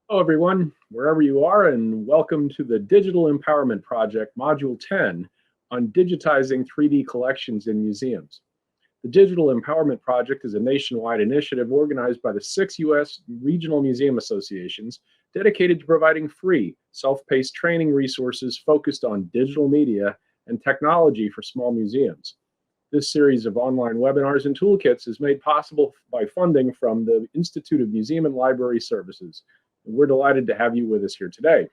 Hello, everyone, wherever you are, and welcome to the Digital Empowerment Project, Module 10, on digitizing 3D collections in museums. The Digital Empowerment Project is a nationwide initiative organized by the 6 U.S. regional museum associations dedicated to providing free, self-paced training resources focused on digital media and technology for small museums. This series of online webinars and toolkits is made possible by funding from the Institute of Museum and Library Services. We're delighted to have you with us here today.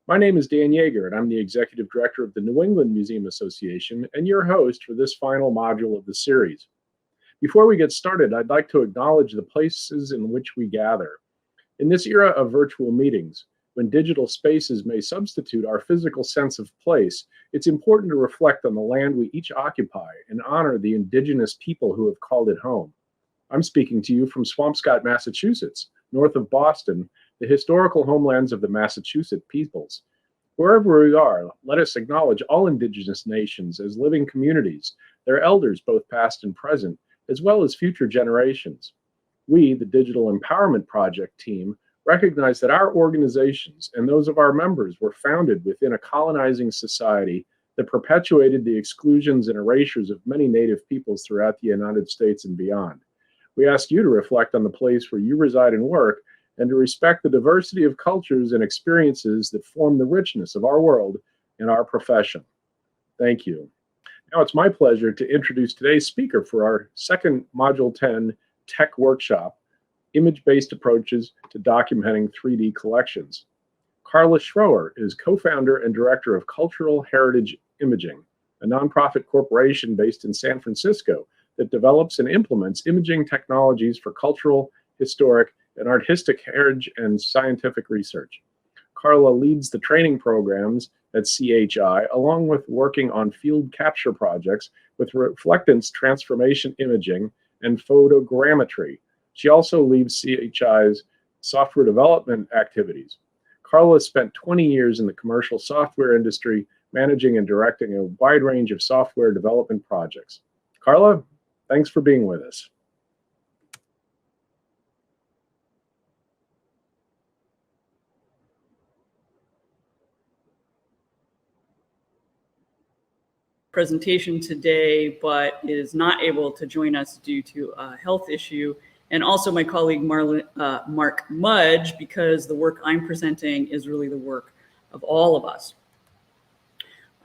My name is Dan Yeager, and I'm the Executive Director of the New England Museum Association and your host for this final module of the series. Before we get started, I'd like to acknowledge the places in which we gather. In this era of virtual meetings, when digital spaces may substitute our physical sense of place, it's important to reflect on the land we each occupy and honor the indigenous people who have called it home. I'm speaking to you from Swampscott, Massachusetts, north of Boston, the historical homelands of the Massachusetts peoples. Wherever we are, let us acknowledge all indigenous nations as living communities, their elders both past and present, as well as future generations. We, the Digital Empowerment Project team, recognize that our organizations and those of our members were founded within a colonizing society that perpetuated the exclusions and erasures of many Native peoples throughout the United States and beyond. We ask you to reflect on the place where you reside and work, and to respect the diversity of cultures and experiences that form the richness of our world and our profession. Thank you. Now it's my pleasure to introduce today's speaker for our second Module 10 Tech Workshop, Image-Based Approaches to Documenting 3D Collections. Carla Schroer is co-founder and director of Cultural Heritage Imaging, a nonprofit corporation based in San Francisco that develops and implements imaging technologies for cultural, historic, and artistic heritage and scientific research. Carla leads the training programs at CHI, along with working on field capture projects with reflectance transformation imaging and photogrammetry. She also leads CHI's software development activities. Carla spent 20 years in the commercial software industry, managing and directing a wide range of software development projects. Carla, thanks for being with us. Presentation today, but is not able to join us due to a health issue, and also my colleague Mark Mudge, because the work I'm presenting is really the work of all of us.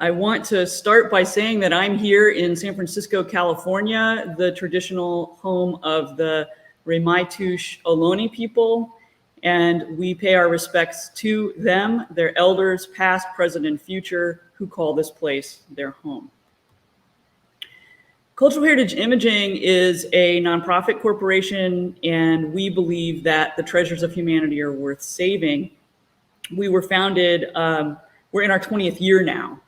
I want to start by saying that I'm here in San Francisco, California, the traditional home of the Ramaytush Ohlone people, and we pay our respects to them, their elders, past, present, and future, who call this place their home. Cultural Heritage Imaging is a nonprofit corporation, and we believe that the treasures of humanity are worth saving. We were founded, we're in our 20th year now.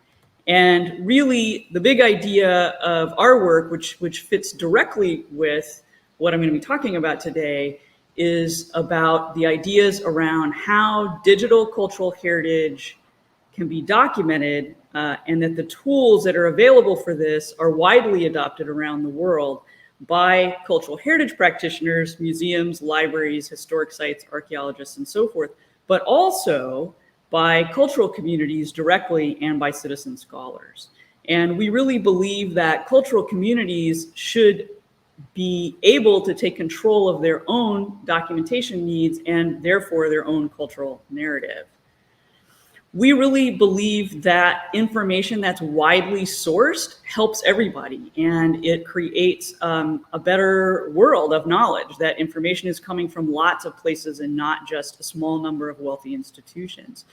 And really, the big idea of our work, which fits directly with what I'm going to be talking about today, is about the ideas around how digital cultural heritage can be documented, and that the tools that are available for this are widely adopted around the world by cultural heritage practitioners, museums, libraries, historic sites, archaeologists, and so forth, but also by cultural communities directly and by citizen scholars. And we really believe that cultural communities should be able to take control of their own documentation needs and therefore their own cultural narrative. We really believe that information that's widely sourced helps everybody, and it creates a better world of knowledge, that information is coming from lots of places and not just a small number of wealthy institutions.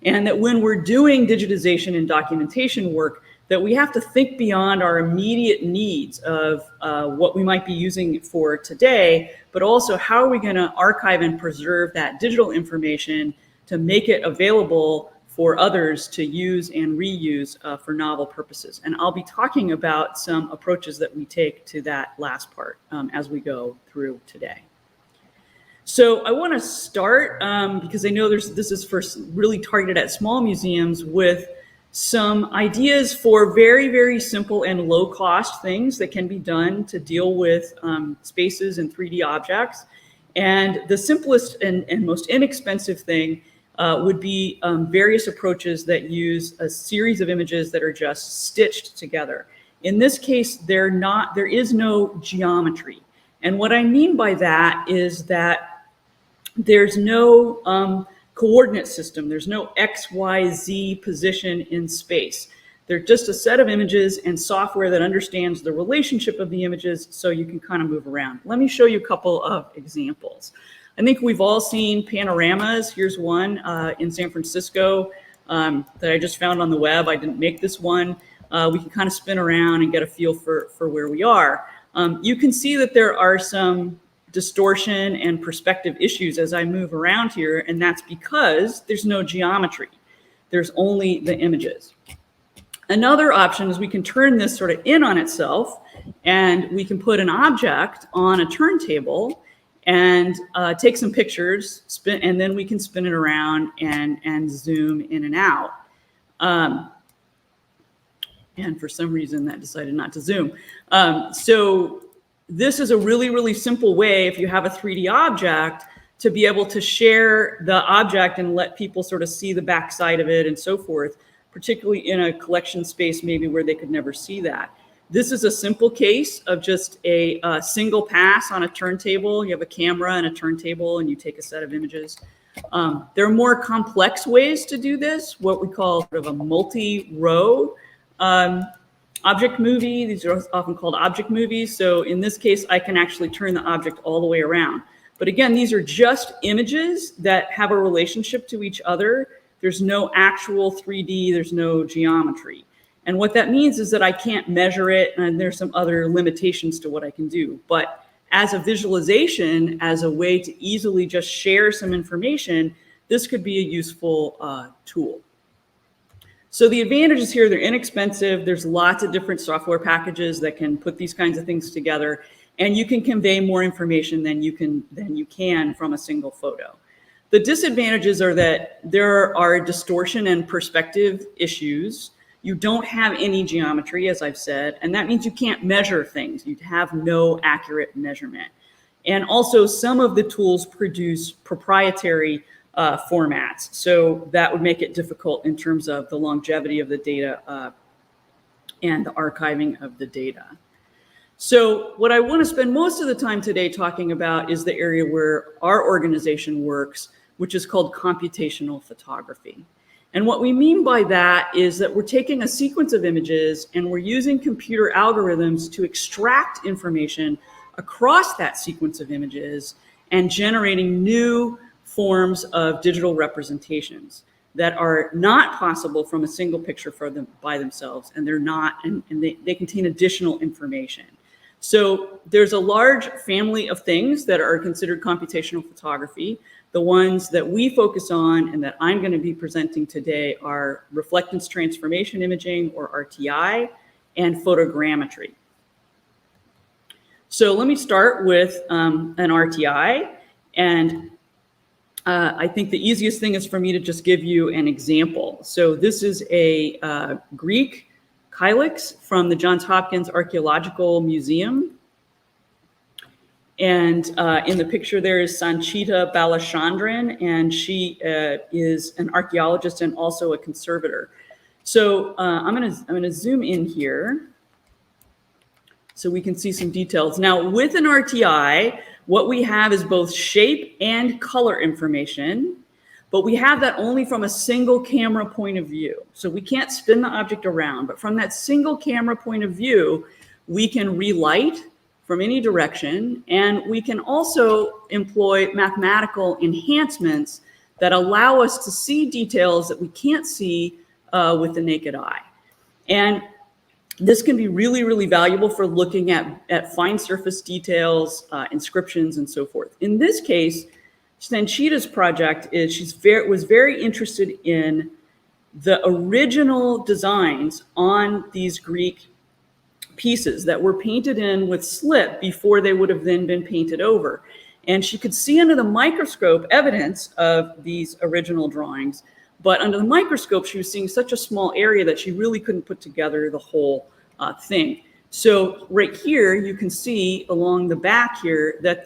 And that when we're doing digitization and documentation work, that we have to think beyond our immediate needs of what we might be using it for today, but also how are we going to archive and preserve that digital information to make it available for others to use and reuse for novel purposes. And I'll be talking about some approaches that we take to that last part as we go through today. So I want to start, because I know this is first really targeted at small museums, with some ideas for very, very simple and low cost things that can be done to deal with spaces and 3D objects. And the simplest and most inexpensive thing would be various approaches that use a series of images that are just stitched together. In this case, there is no geometry. And what I mean by that is that there's no coordinate system. There's no X, Y, Z position in space. They're just a set of images and software that understands the relationship of the images so you can kind of move around. Let me show you a couple of examples. I think we've all seen panoramas. Here's one in San Francisco that I just found on the web. I didn't make this one. We can kind of spin around and get a feel for where we are. You can see that there are some distortion and perspective issues as I move around here, and that's because there's no geometry. There's only the images. Another option is we can turn this sort of in on itself, and we can put an object on a turntable and take some pictures, and then we can spin it around and zoom in and out. And for some reason that decided not to zoom. So this is a really, really simple way, if you have a 3D object, to be able to share the object and let people sort of see the backside of it and so forth, particularly in a collection space maybe where they could never see that. This is a simple case of just a single pass on a turntable. You have a camera and a turntable and you take a set of images. There are more complex ways to do this, what we call sort of a multi-row object movie. These are often called object movies. So in this case, I can actually turn the object all the way around. But again, these are just images that have a relationship to each other. There's no actual 3D, there's no geometry. And what that means is that I can't measure it, and there's some other limitations to what I can do. But as a visualization, as a way to easily just share some information, this could be a useful tool. So the advantages here, they're inexpensive. There's lots of different software packages that can put these kinds of things together, and you can convey more information than you can from a single photo. The disadvantages are that there are distortion and perspective issues. You don't have any geometry, as I've said, and that means you can't measure things. You have no accurate measurement. And also, some of the tools produce proprietary formats. So that would make it difficult in terms of the longevity of the data and the archiving of the data. So what I want to spend most of the time today talking about is the area where our organization works, which is called computational photography. And what we mean by that is that we're taking a sequence of images and we're using computer algorithms to extract information across that sequence of images and generating new forms of digital representations that are not possible from a single picture by themselves, and they contain additional information. So there's a large family of things that are considered computational photography. The ones that we focus on and that I'm going to be presenting today are reflectance transformation imaging, or RTI, and photogrammetry. So let me start with an RTI, and I think the easiest thing is for me to just give you an example. So this is a Greek Kylix from the Johns Hopkins Archaeological Museum. And in the picture there is Sanchita Balachandran, and she is an archaeologist and also a conservator. So I'm gonna zoom in here so we can see some details. Now, with an RTI, what we have is both shape and color information, but we have that only from a single camera point of view. So we can't spin the object around, but from that single camera point of view, we can relight from any direction, and we can also employ mathematical enhancements that allow us to see details that we can't see with the naked eye. And this can be really, really valuable for looking at fine surface details, inscriptions, and so forth. In this case, Sanchita's project is was very interested in the original designs on these Greek pieces that were painted in with slip before they would have then been painted over. And she could see under the microscope evidence of these original drawings, but under the microscope, she was seeing such a small area that she really couldn't put together the whole thing. So right here, you can see along the back here that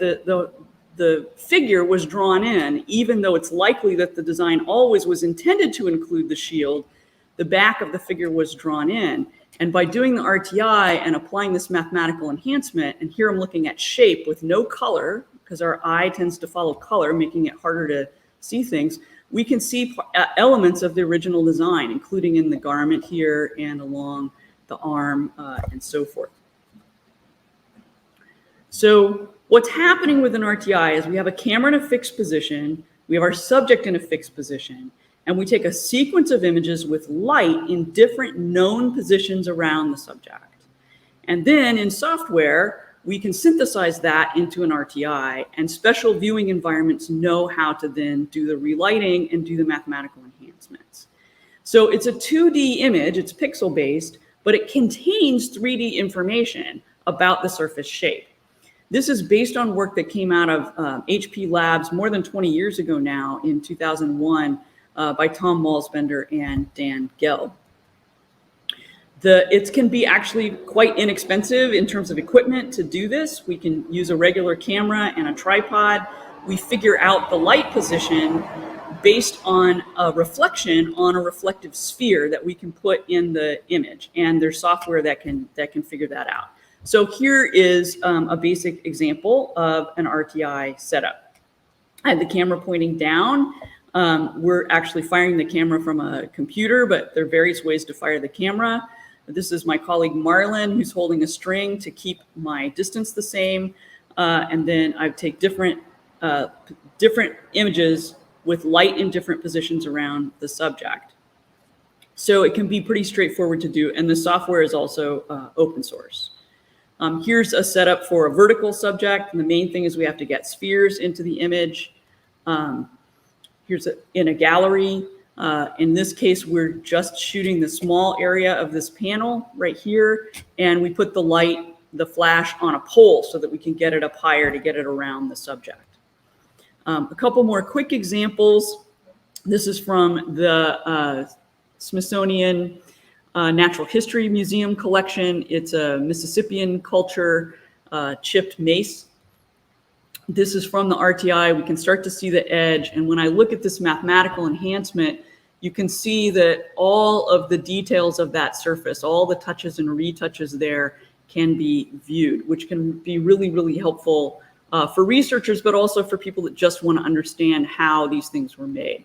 the figure was drawn in, even though it's likely that the design always was intended to include the shield, the back of the figure was drawn in. And by doing the RTI and applying this mathematical enhancement, and here I'm looking at shape with no color, because our eye tends to follow color, making it harder to see things, we can see elements of the original design, including in the garment here and along the arm and so forth. So what's happening with an RTI is we have a camera in a fixed position, we have our subject in a fixed position, and we take a sequence of images with light in different known positions around the subject. And then in software, we can synthesize that into an RTI, and special viewing environments know how to then do the relighting and do the mathematical enhancements. So it's a 2D image, it's pixel-based, but it contains 3D information about the surface shape. This is based on work that came out of HP Labs more than 20 years ago now, in 2001, by Tom Malsbender and Dan Gelb. It can be actually quite inexpensive in terms of equipment to do this. We can use a regular camera and a tripod. We figure out the light position based on a reflection on a reflective sphere that we can put in the image, and there's software that can figure that out. So here is a basic example of an RTI setup. I have the camera pointing down. We're actually firing the camera from a computer, but there are various ways to fire the camera. This is my colleague Marlon, who's holding a string to keep my distance the same. And then I take different images with light in different positions around the subject. So it can be pretty straightforward to do, and the software is also open source. Here's a setup for a vertical subject, and the main thing is we have to get spheres into the image. Here's in a gallery. In this case, we're just shooting the small area of this panel right here, and we put the light, the flash, on a pole so that we can get it up higher to get it around the subject. A couple more quick examples. This is from the Smithsonian Natural History Museum collection. It's a Mississippian culture chipped mace. This is from the RTI. We can start to see the edge. And when I look at this mathematical enhancement, you can see that all of the details of that surface, all the touches and retouches there can be viewed, which can be really, really helpful for researchers, but also for people that just want to understand how these things were made.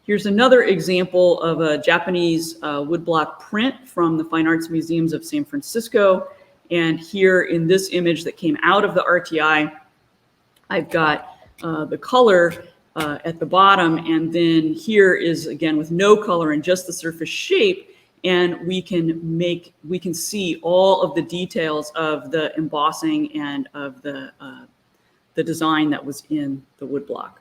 Here's another example of a Japanese woodblock print from the Fine Arts Museums of San Francisco. And here in this image that came out of the RTI, I've got the color at the bottom, and then here is, again, with no color and just the surface shape, and we can see all of the details of the embossing and of the design that was in the woodblock.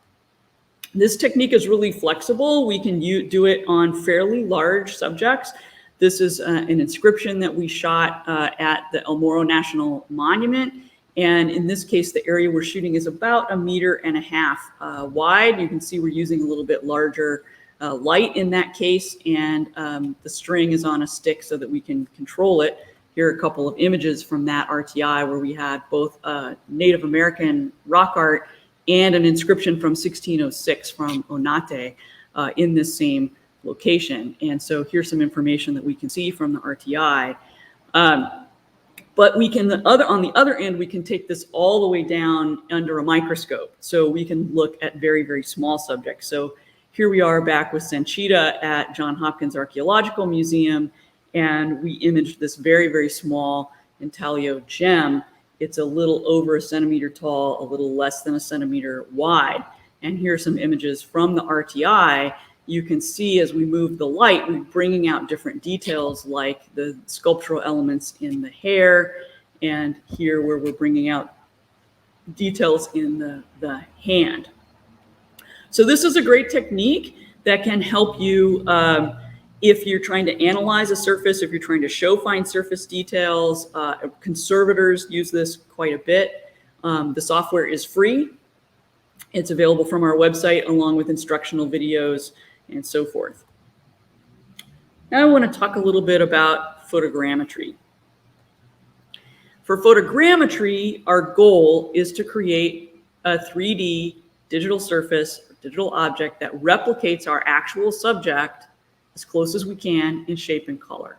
This technique is really flexible. We can do it on fairly large subjects. This is an inscription that we shot at the El Morro National Monument. And in this case, the area we're shooting is about 1.5 meters wide. You can see we're using a little bit larger light in that case, and the string is on a stick so that we can control it. Here are a couple of images from that RTI where we had both Native American rock art and an inscription from 1606 from Onate in this same location. And so here's some information that we can see from the RTI. But we can, on the other end, we can take this all the way down under a microscope. So we can look at very, very small subjects. So here we are back with Sanchita at Johns Hopkins Archaeological Museum, and we imaged this very, very small intaglio gem. It's a little over 1 centimeter tall, a little less than 1 centimeter wide. And here are some images from the RTI. You can see as we move the light, we're bringing out different details like the sculptural elements in the hair, and here where we're bringing out details in the hand. So this is a great technique that can help you if you're trying to analyze a surface, if you're trying to show fine surface details. Conservators use this quite a bit. The software is free. It's available from our website along with instructional videos and so forth. Now I want to talk a little bit about photogrammetry. For photogrammetry, our goal is to create a 3D digital surface, digital object that replicates our actual subject as close as we can in shape and color.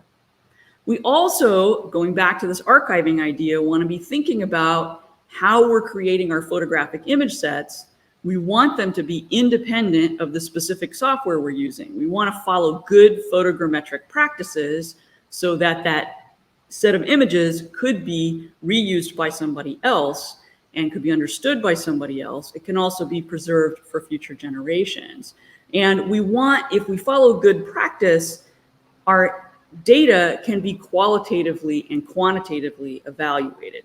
We also, going back to this archiving idea, want to be thinking about how we're creating our photographic image sets. We want them to be independent of the specific software we're using. We want to follow good photogrammetric practices so that that set of images could be reused by somebody else and could be understood by somebody else. It can also be preserved for future generations. And we want, if we follow good practice, our data can be qualitatively and quantitatively evaluated.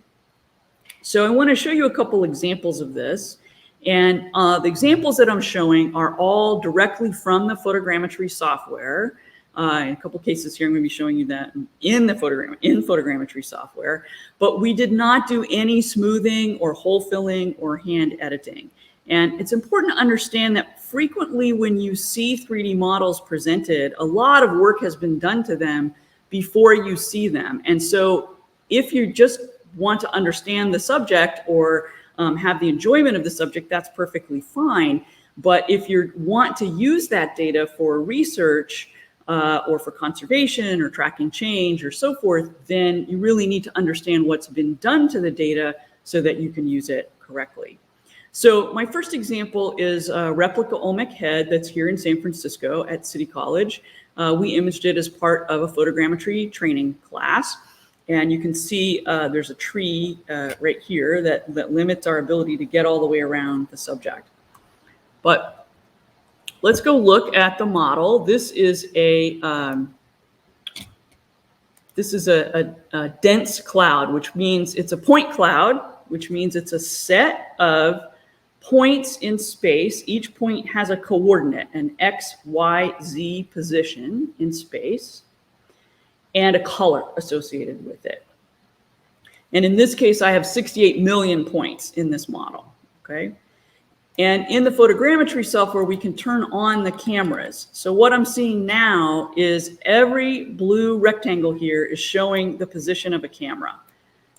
So I want to show you a couple examples of this. And the examples that I'm showing are all directly from the Photogrammetry software. In a couple cases here, I'm going to be showing you that in Photogrammetry software. But we did not do any smoothing or hole filling or hand editing. And it's important to understand that frequently when you see 3D models presented, a lot of work has been done to them before you see them. And so if you just want to understand the subject or have the enjoyment of the subject, that's perfectly fine. But if you want to use that data for research or for conservation or tracking change or so forth, then you really need to understand what's been done to the data so that you can use it correctly. So my first example is a replica Olmec head that's here in San Francisco at City College. We imaged it as part of a photogrammetry training class. And you can see there's a tree right here that limits our ability to get all the way around the subject. But let's go look at the model. This is a dense cloud, which means it's a point cloud, which means it's a set of points in space. Each point has a coordinate, an X, Y, Z position in space, and a color associated with it. And in this case, I have 68 million points in this model, okay? And in the photogrammetry software, we can turn on the cameras. So what I'm seeing now is every blue rectangle here is showing the position of a camera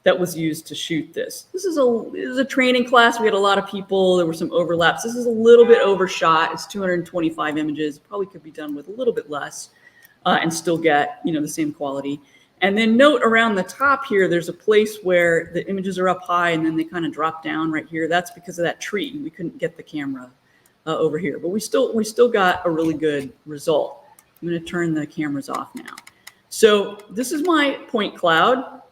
that was used to shoot this. This is a training class. We had a lot of people. There were some overlaps. This is a little bit overshot. It's 225 images. Probably could be done with a little bit less and still get, the same quality. And then note around the top here, there's a place where the images are up high and then they kind of drop down right here. That's because of that tree. We couldn't get the camera over here, but we still got a really good result. I'm going to turn the cameras off now. So this is my point cloud,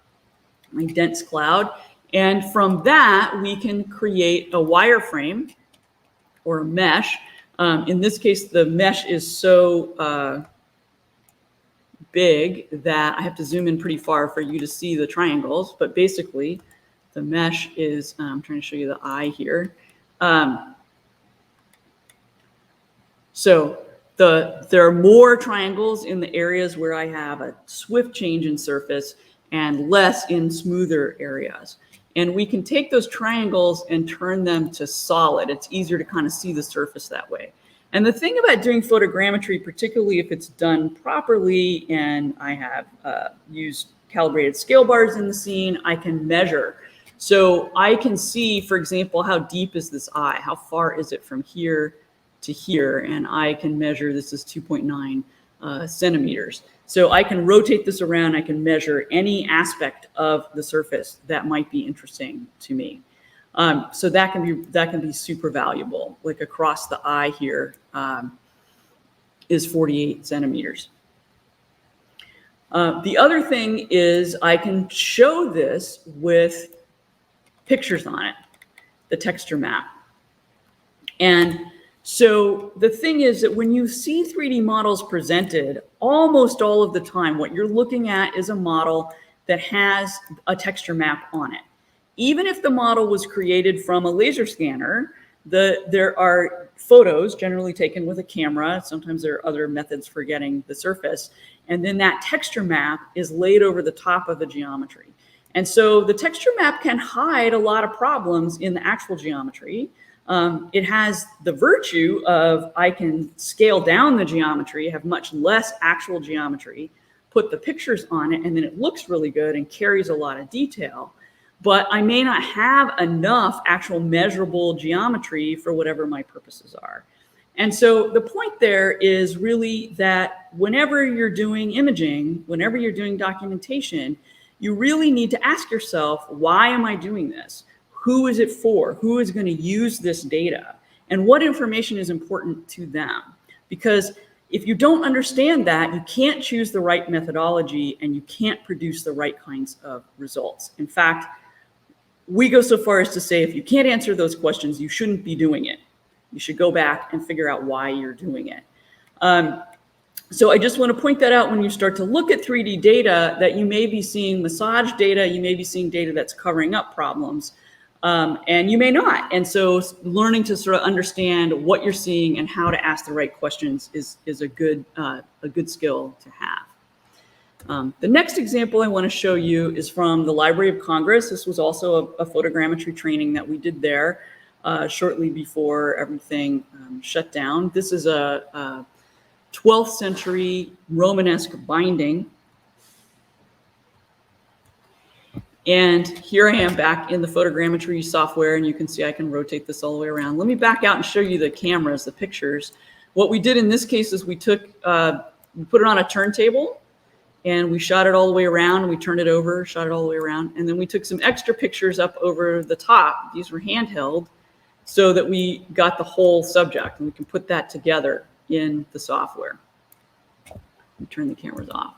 my dense cloud. And from that, we can create a wireframe or a mesh. In this case, the mesh is so big that I have to zoom in pretty far for you to see the triangles. But basically, the mesh is, I'm trying to show you the eye here. So there are more triangles in the areas where I have a swift change in surface and less in smoother areas. And we can take those triangles and turn them to solid. It's easier to kind of see the surface that way. And the thing about doing photogrammetry, particularly if it's done properly and I have used calibrated scale bars in the scene, I can measure. So I can see, for example, how deep is this eye? How far is it from here to here? And I can measure, this is 2.9 centimeters. So I can rotate this around. I can measure any aspect of the surface that might be interesting to me. So that can be super valuable. Like across the eye here is 48 centimeters. The other thing is I can show this with pictures on it, the texture map. And so the thing is that when you see 3D models presented, almost all of the time, what you're looking at is a model that has a texture map on it. Even if the model was created from a laser scanner, there are photos generally taken with a camera. Sometimes there are other methods for getting the surface. And then that texture map is laid over the top of the geometry. And so the texture map can hide a lot of problems in the actual geometry. It has the virtue of I can scale down the geometry, have much less actual geometry, put the pictures on it, and then it looks really good and carries a lot of detail. but I may not have enough actual measurable geometry for whatever my purposes are. And so the point there is really that whenever you're doing imaging, whenever you're doing documentation, you really need to ask yourself, why am I doing this? Who is it for? Who is going to use this data? And what information is important to them? Because if you don't understand that, you can't choose the right methodology and you can't produce the right kinds of results. In fact, we go so far as to say, if you can't answer those questions, you shouldn't be doing it. You should go back and figure out why you're doing it. So I just want to point that out when you start to look at 3D data, that you may be seeing massage data, you may be seeing data that's covering up problems, and you may not. And so learning to sort of understand what you're seeing and how to ask the right questions is a good skill to have. The next example I want to show you is from the Library of Congress. This was also a photogrammetry training that we did there shortly before everything shut down. This is a 12th century Romanesque binding. And here I am back in the photogrammetry software, and you can see I can rotate this all the way around. Let me back out and show you the cameras, the pictures. What we did in this case is we put it on a turntable, and we shot it all the way around, and we turned it over, shot it all the way around, and then we took some extra pictures up over the top. These were handheld, so that we got the whole subject, and we can put that together in the software. We turn the cameras off.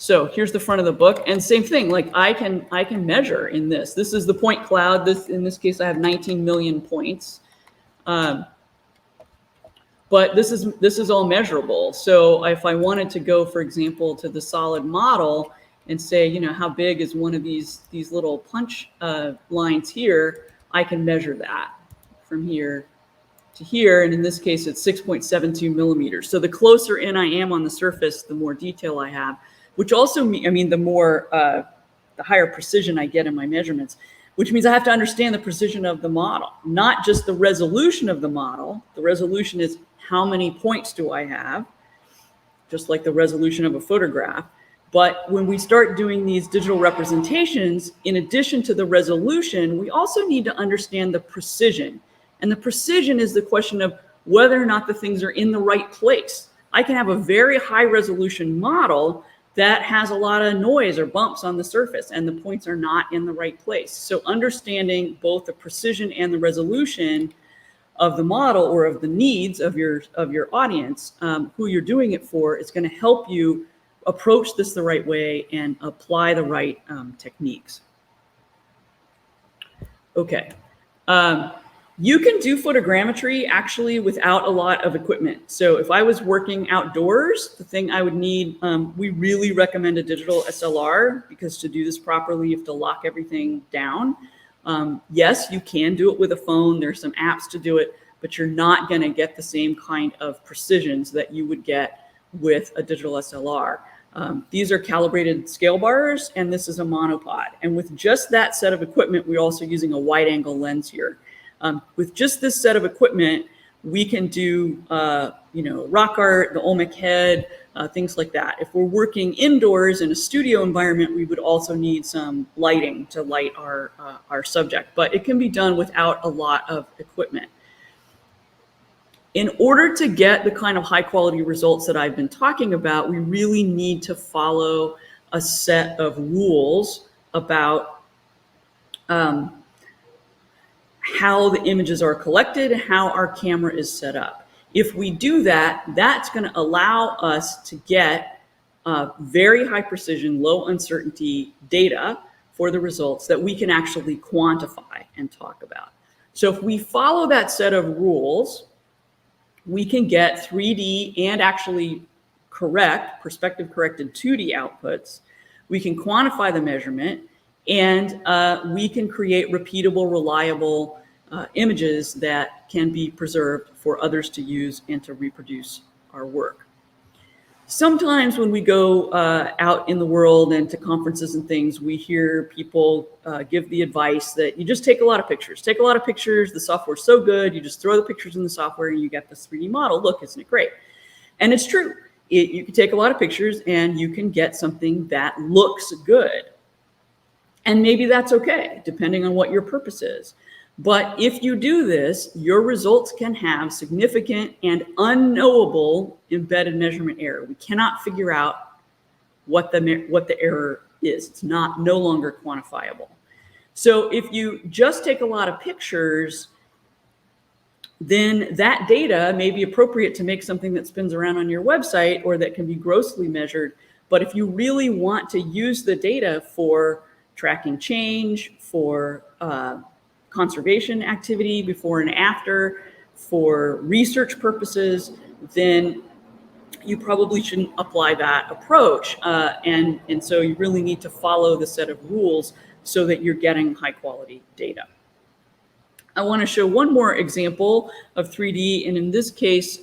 So here's the front of the book, and same thing. Like I can measure in this. This is the point cloud. In this case, I have 19 million points. But this is all measurable. So if I wanted to go, for example, to the solid model and say, you know, how big is one of these little punch lines here, I can measure that from here to here. And in this case, it's 6.72 millimeters. So the closer in I am on the surface, the more detail I have, which also means the higher precision I get in my measurements, which means I have to understand the precision of the model, not just the resolution of the model. The resolution is how many points do I have, just like the resolution of a photograph. But when we start doing these digital representations, in addition to the resolution, we also need to understand the precision. And the precision is the question of whether or not the things are in the right place. I can have a very high resolution model that has a lot of noise or bumps on the surface, and the points are not in the right place. So understanding both the precision and the resolution of the model, or of the needs of your audience, who you're doing it for, is going to help you approach this the right way and apply the right techniques. Okay. You can do photogrammetry actually without a lot of equipment. So if I was working outdoors, the thing I would need, we really recommend a digital SLR, because to do this properly, you have to lock everything down. Yes, you can do it with a phone. There's some apps to do it, but you're not going to get the same kind of precisions that you would get with a digital SLR. These are calibrated scale bars, and this is a monopod. And with just that set of equipment, we're also using a wide angle lens here. With just this set of equipment, we can do, rock art, the Olmec head, things like that. If we're working indoors in a studio environment, we would also need some lighting to light our subject, but it can be done without a lot of equipment. In order to get the kind of high quality results that I've been talking about, we really need to follow a set of rules about how the images are collected and how our camera is set up. If we do that, that's going to allow us to get very high precision, low uncertainty data for the results that we can actually quantify and talk about. So if we follow that set of rules, we can get 3D and actually correct, perspective corrected 2D outputs. We can quantify the measurement, and we can create repeatable, reliable images that can be preserved for others to use and to reproduce our work. Sometimes when we go out in the world and to conferences and things, we hear people give the advice that you just take a lot of pictures. Take a lot of pictures. The software's so good. You just throw the pictures in the software and you get this 3D model. Look, isn't it great? And it's true. You can take a lot of pictures and you can get something that looks good. And maybe that's okay, depending on what your purpose is. But if you do this, your results can have significant and unknowable embedded measurement error. We cannot figure out what the error is. It's no longer quantifiable. So if you just take a lot of pictures, then that data may be appropriate to make something that spins around on your website or that can be grossly measured. But if you really want to use the data for tracking change, for conservation activity before and after, for research purposes, then you probably shouldn't apply that approach. And so you really need to follow the set of rules so that you're getting high quality data. I want to show one more example of 3D, and in this case,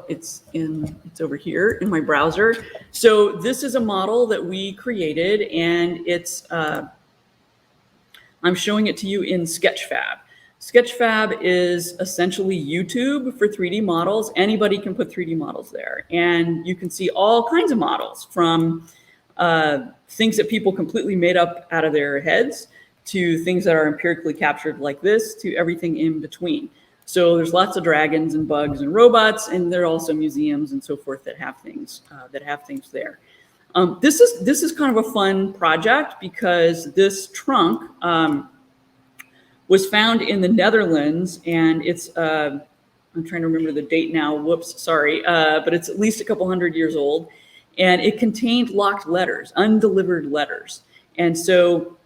it's over here in my browser. So this is a model that we created, and it's I'm showing it to you in Sketchfab. Sketchfab is essentially YouTube for 3D models. Anybody can put 3D models there, and you can see all kinds of models, from things that people completely made up out of their heads to things that are empirically captured like this, to everything in between. So there's lots of dragons and bugs and robots, and there are also museums and so forth that have things there. This is kind of a fun project because this trunk was found in the Netherlands, and it's I'm trying to remember the date now. Whoops, sorry, but it's at least a couple hundred years old, and it contained locked letters, undelivered letters, and so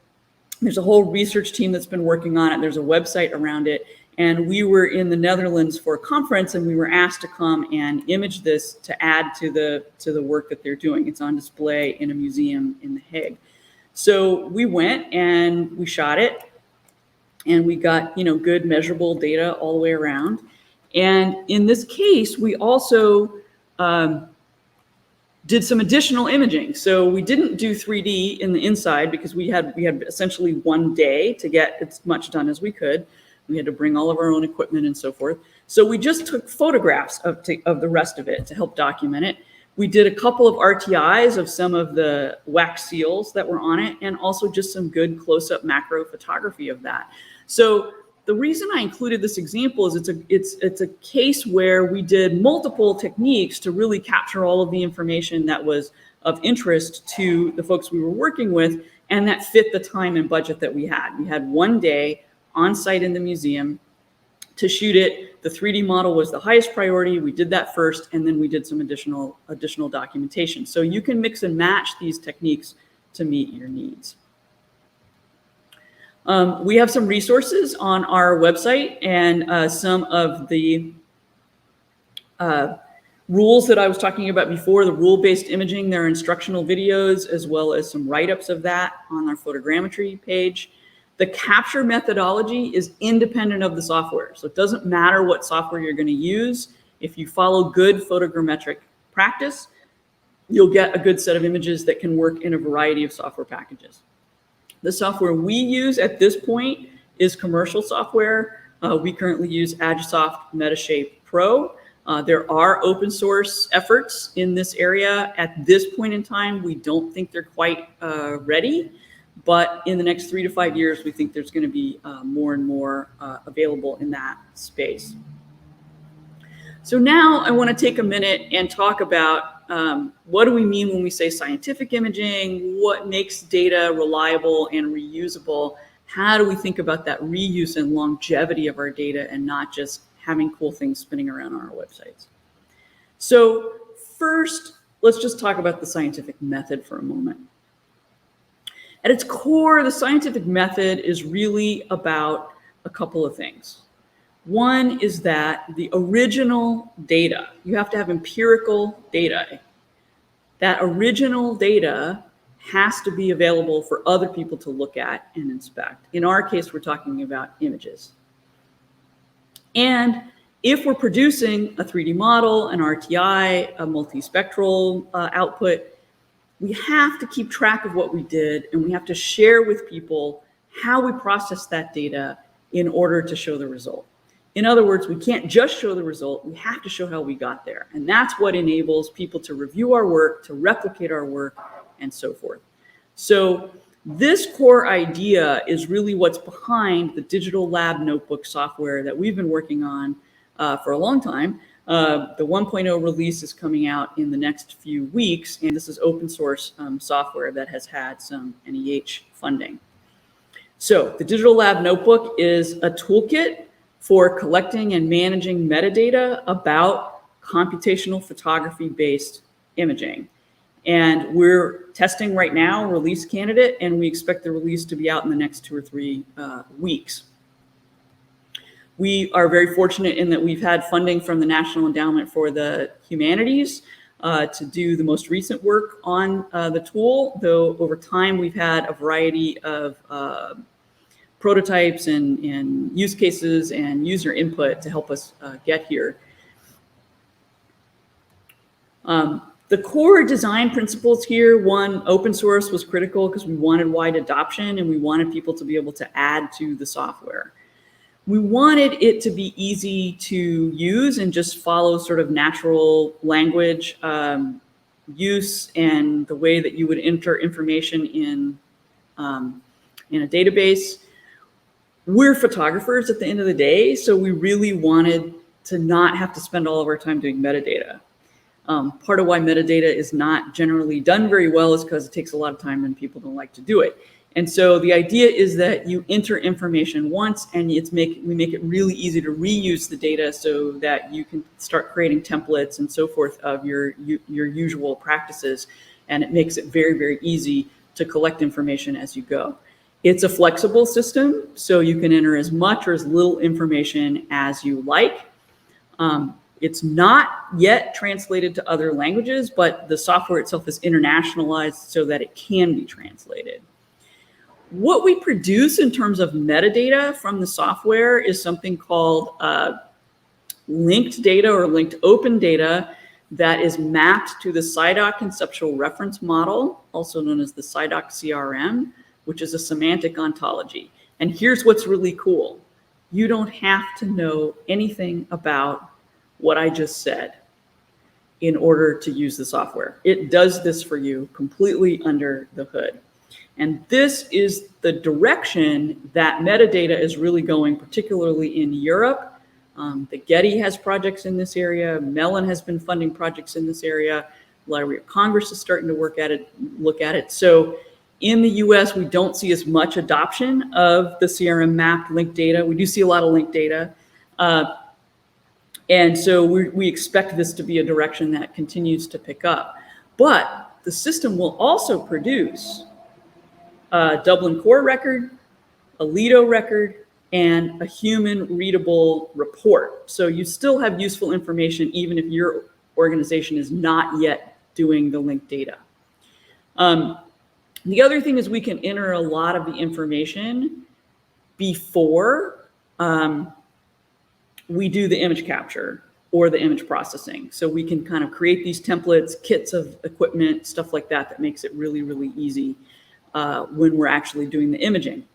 there's a whole research team that's been working on it. There's a website around it. And we were in the Netherlands for a conference, and we were asked to come and image this to add to the work that they're doing. It's on display in a museum in The Hague. So we went and we shot it, and we got good measurable data all the way around. And in this case, we also did some additional imaging. So we didn't do 3D in the inside because we had essentially one day to get as much done as we could. We had to bring all of our own equipment and so forth. So we just took photographs of the rest of it to help document it. We did a couple of RTIs of some of the wax seals that were on it, and also just some good close-up macro photography of that. So the reason I included this example is it's a case where we did multiple techniques to really capture all of the information that was of interest to the folks we were working with, and that fit the time and budget that we had. We had one day on site in the museum to shoot it. The 3D model was the highest priority. We did that first, and then we did some additional documentation. So you can mix and match these techniques to meet your needs. We have some resources on our website, and some of the rules that I was talking about before, the rule-based imaging, there are instructional videos, as well as some write-ups of that on our photogrammetry page. The capture methodology is independent of the software. So it doesn't matter what software you're going to use. If you follow good photogrammetric practice, you'll get a good set of images that can work in a variety of software packages. The software we use at this point is commercial software. We currently use Agisoft Metashape Pro. There are open source efforts in this area. At this point in time, we don't think they're quite ready. But in the next 3 to 5 years, we think there's going to be more and more available in that space. So now I want to take a minute and talk about what do we mean when we say scientific imaging, what makes data reliable and reusable, how do we think about that reuse and longevity of our data and not just having cool things spinning around on our websites. So first, let's just talk about the scientific method for a moment. At its core, the scientific method is really about a couple of things. One is that the original data, you have to have empirical data. That original data has to be available for other people to look at and inspect. In our case, we're talking about images. And if we're producing a 3D model, an RTI, a multispectral output, we have to keep track of what we did, and we have to share with people how we processed that data in order to show the result. In other words, we can't just show the result, we have to show how we got there. And that's what enables people to review our work, to replicate our work, and so forth. So this core idea is really what's behind the digital lab notebook software that we've been working on for a long time. The 1.0 release is coming out in the next few weeks, and this is open source software that has had some NEH funding. So the digital lab notebook is a toolkit for collecting and managing metadata about computational photography-based imaging. And we're testing right now, release candidate, and we expect the release to be out in the next 2 or 3 weeks. We are very fortunate in that we've had funding from the National Endowment for the Humanities to do the most recent work on the tool, though over time we've had a variety of prototypes and use cases and user input to help us get here. The core design principles here, one, open source was critical because we wanted wide adoption and we wanted people to be able to add to the software. We wanted it to be easy to use and just follow sort of natural language use and the way that you would enter information in a database. We're photographers at the end of the day, so we really wanted to not have to spend all of our time doing metadata. Part of why metadata is not generally done very well is because it takes a lot of time and people don't like to do it. And so the idea is that you enter information once and we make it really easy to reuse the data so that you can start creating templates and so forth of your usual practices. And it makes it very, very easy to collect information as you go. It's a flexible system, so you can enter as much or as little information as you like. It's not yet translated to other languages, but the software itself is internationalized so that it can be translated. What we produce in terms of metadata from the software is something called linked data or linked open data that is mapped to the SciDoc conceptual reference model, also known as the SciDoc CRM, which is a semantic ontology. And here's what's really cool. You don't have to know anything about what I just said in order to use the software. It does this for you completely under the hood. And this is the direction that metadata is really going, particularly in Europe. The Getty has projects in this area. Mellon has been funding projects in this area. Library of Congress is starting to look at it. So in the US, we don't see as much adoption of the CRM mapped linked data. We do see a lot of linked data. And so we expect this to be a direction that continues to pick up. But the system will also produce a Dublin Core record, a Lido record, and a human readable report. So you still have useful information even if your organization is not yet doing the linked data. The other thing is we can enter a lot of the information before we do the image capture or the image processing. So we can kind of create these templates, kits of equipment, stuff like that, that makes it really, really easy when we're actually doing the imaging.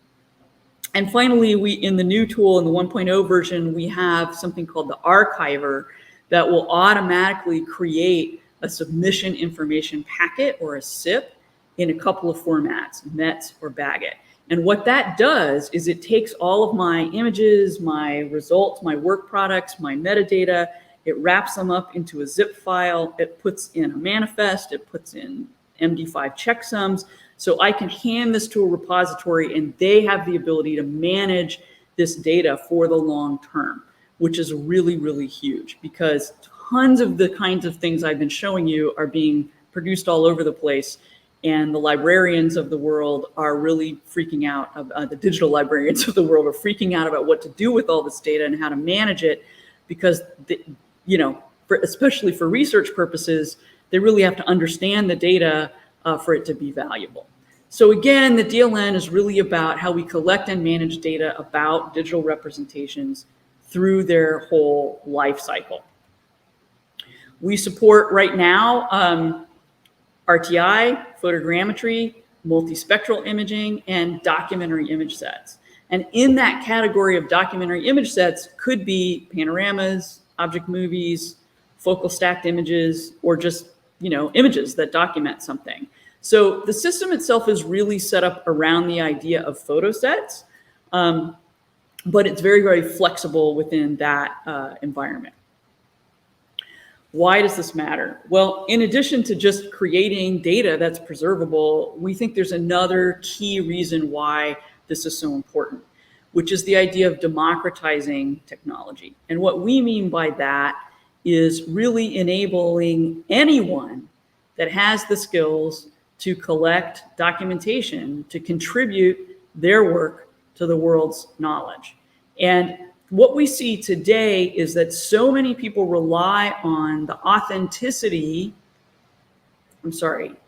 And finally, in the new tool, in the 1.0 version, we have something called the archiver that will automatically create a submission information packet or a SIP in a couple of formats, MET or BAGIT. And what that does is it takes all of my images, my results, my work products, my metadata, it wraps them up into a zip file, it puts in a manifest, it puts in MD5 checksums, so I can hand this to a repository and they have the ability to manage this data for the long term, which is really, really huge because tons of the kinds of things I've been showing you are being produced all over the place. And the librarians of the world are really freaking out, the digital librarians of the world are freaking out about what to do with all this data and how to manage it because, especially for research purposes, they really have to understand the data for it to be valuable. So again, the DLN is really about how we collect and manage data about digital representations through their whole life cycle. We support right now RTI, photogrammetry, multispectral imaging, and documentary image sets. And in that category of documentary image sets could be panoramas, object movies, focal stacked images, or just, images that document something. So the system itself is really set up around the idea of photo sets, but it's very, very flexible within that environment. Why does this matter? Well, in addition to just creating data that's preservable, we think there's another key reason why this is so important, which is the idea of democratizing technology. And what we mean by that is really enabling anyone that has the skills to collect documentation to contribute their work to the world's knowledge. And what we see today is that so many people rely on the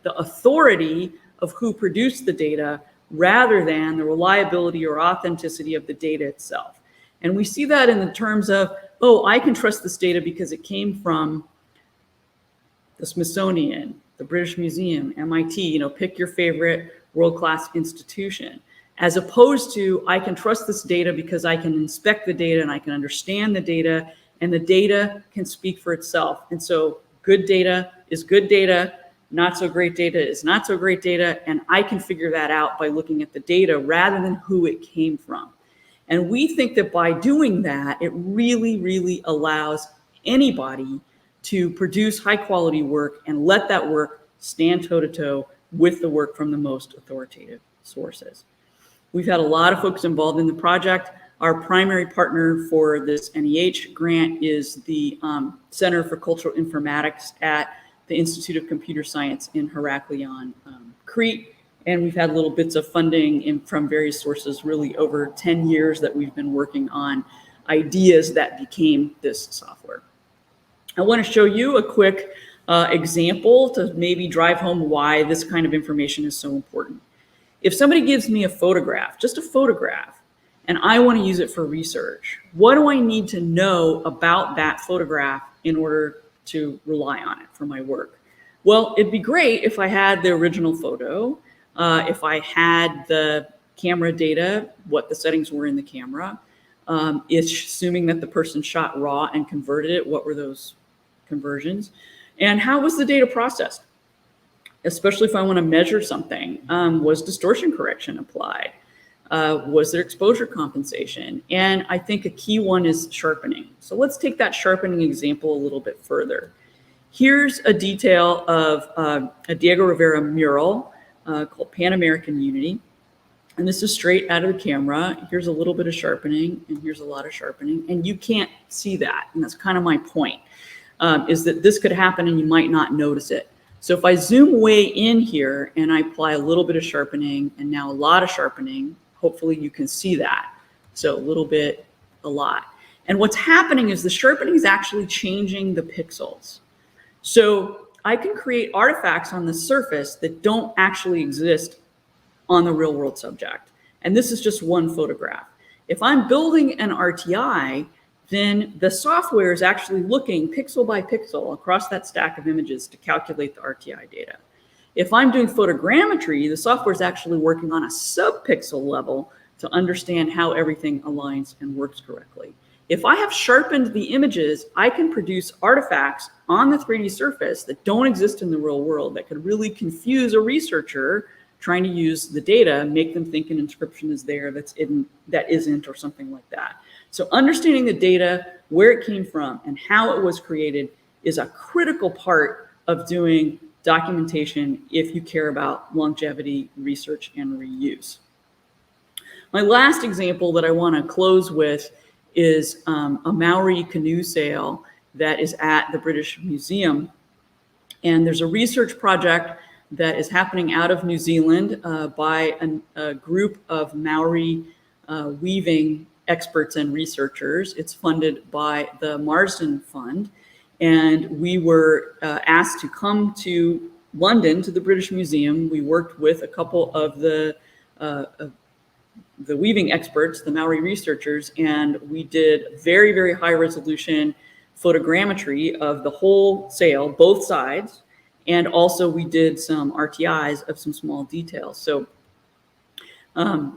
authority of who produced the data rather than the reliability or authenticity of the data itself. And we see that in the terms of, oh, I can trust this data because it came from the Smithsonian, the British Museum, MIT, pick your favorite world-class institution. As opposed to, I can trust this data because I can inspect the data and I can understand the data, and the data can speak for itself. And so good data is good data, not so great data is not so great data, and I can figure that out by looking at the data rather than who it came from. And we think that by doing that, it really, really allows anybody to produce high quality work and let that work stand toe-to-toe with the work from the most authoritative sources. We've had a lot of folks involved in the project. Our primary partner for this NEH grant is the Center for Cultural Informatics at the Institute of Computer Science in Heraklion, Crete. And we've had little bits of funding from various sources really over 10 years that we've been working on ideas that became this software. I want to show you a quick example to maybe drive home why this kind of information is so important. If somebody gives me a photograph, just a photograph, and I want to use it for research, what do I need to know about that photograph in order to rely on it for my work? Well, it'd be great if I had the original photo, if I had the camera data, what the settings were in the camera, assuming that the person shot raw and converted it, what were those conversions, and how was the data processed? Especially if I want to measure something. Was distortion correction applied? Was there exposure compensation? And I think a key one is sharpening. So let's take that sharpening example a little bit further. Here's a detail of a Diego Rivera mural called Pan American Unity. And this is straight out of the camera. Here's a little bit of sharpening, and here's a lot of sharpening. And you can't see that. And that's kind of my point, is that this could happen and you might not notice it. So if I zoom way in here and I apply a little bit of sharpening and now a lot of sharpening, hopefully you can see that. So a little bit, a lot. And what's happening is the sharpening is actually changing the pixels. So I can create artifacts on the surface that don't actually exist on the real world subject. And this is just one photograph. If I'm building an RTI, then the software is actually looking pixel by pixel across that stack of images to calculate the RTI data. If I'm doing photogrammetry, the software is actually working on a sub-pixel level to understand how everything aligns and works correctly. If I have sharpened the images, I can produce artifacts on the 3D surface that don't exist in the real world that could really confuse a researcher trying to use the data, make them think an inscription is there that isn't, or something like that. So understanding the data, where it came from, and how it was created is a critical part of doing documentation if you care about longevity, research, and reuse. My last example that I want to close with is a Maori canoe sail that is at the British Museum. And there's a research project that is happening out of New Zealand by a group of Maori weaving experts and researchers. It's funded by the Marsden Fund. And we were asked to come to London to the British Museum. We worked with a couple of the weaving experts, the Maori researchers, and we did very, very high resolution photogrammetry of the whole sail, both sides. And also we did some RTIs of some small details. So